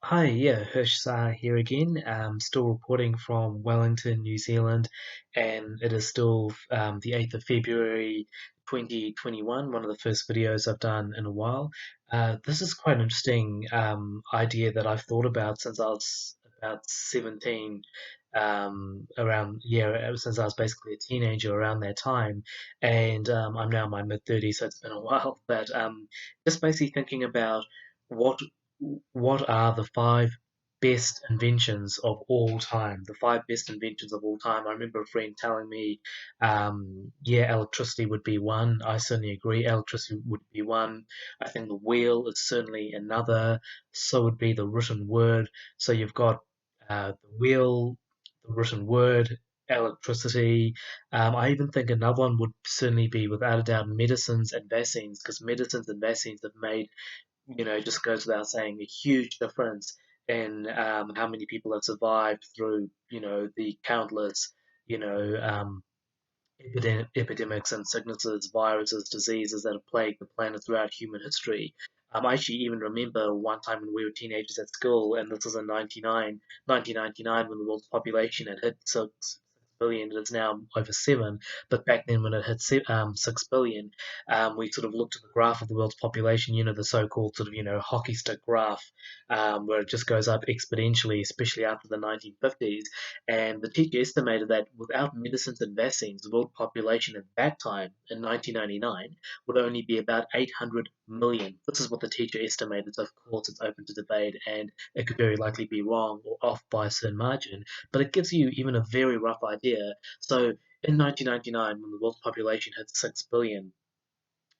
Hi, yeah, Hirsch here again. Still reporting from Wellington, New Zealand, and it is still the 8th of February 2021, one of the first videos I've done in a while. This is quite an interesting idea that I've thought about since I was about 17, since I was basically a teenager around that time, and I'm now in my mid-30s, so it's been a while, but just basically thinking about what what are the five best inventions of all time? The five best inventions of all time. I remember a friend telling me, yeah, electricity would be one. I certainly agree. Electricity would be one. I think the wheel is certainly another. So would be the written word. So you've got the wheel, the written word, electricity. I even think another one would certainly be, without a doubt, medicines and vaccines, because medicines and vaccines have made just goes without saying, a huge difference in how many people have survived through, the countless, you know, um, epidemics and sicknesses, viruses, diseases that have plagued the planet throughout human history. I actually even remember one time when we were teenagers at school, and this was in 1999, when the world's population had hit 6 billion. It's now over 7. But back then, when it hit 6 billion, we sort of looked at the graph of the world's population, the so-called sort of, hockey stick graph, where it just goes up exponentially, especially after the 1950s. And the teacher estimated that without medicines and vaccines, the world population at that time, in 1999, would only be about 800 million. This is what the teacher estimated. So, of course, it's open to debate and it could very likely be wrong or off by a certain margin. But it gives you even a very rough idea. So, in 1999, when the world's population hit 6 billion,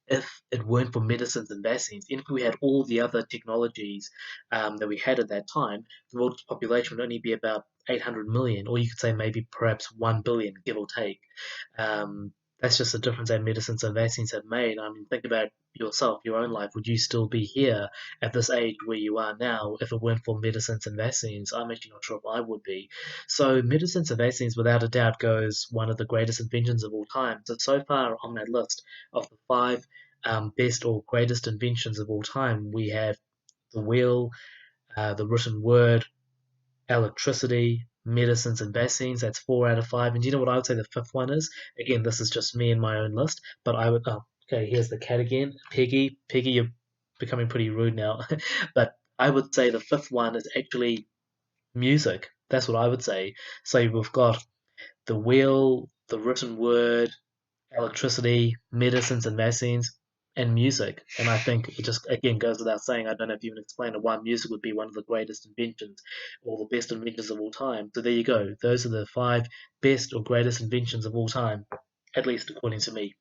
if it weren't for medicines and vaccines, if we had all the other technologies that we had at that time, the world's population would only be about 800 million, or you could say maybe perhaps 1 billion, give or take. That's just the difference that medicines and vaccines have made. I mean, think about yourself, your own life. Would you still be here at this age where you are now if it weren't for medicines and vaccines? I'm actually not sure if I would be. So, medicines and vaccines, without a doubt, goes one of the greatest inventions of all time. So far on that list of the five best or greatest inventions of all time, we have the wheel, the written word, electricity, medicines, and vaccines. That's 4 out of 5. And do you know what I would say the fifth one is? Again, this is just me and my own list, but I would. Oh, okay, here's the cat again. Peggy, Peggy, you're becoming pretty rude now. But I would say the fifth one is actually music. That's what I would say. So we've got the wheel, the written word, electricity, medicines and vaccines, and music. And I think it just again goes without saying. I don't know if you can explain it, why music would be one of the greatest inventions or the best inventions of all time. So there you go. Those are the five best or greatest inventions of all time, at least according to me.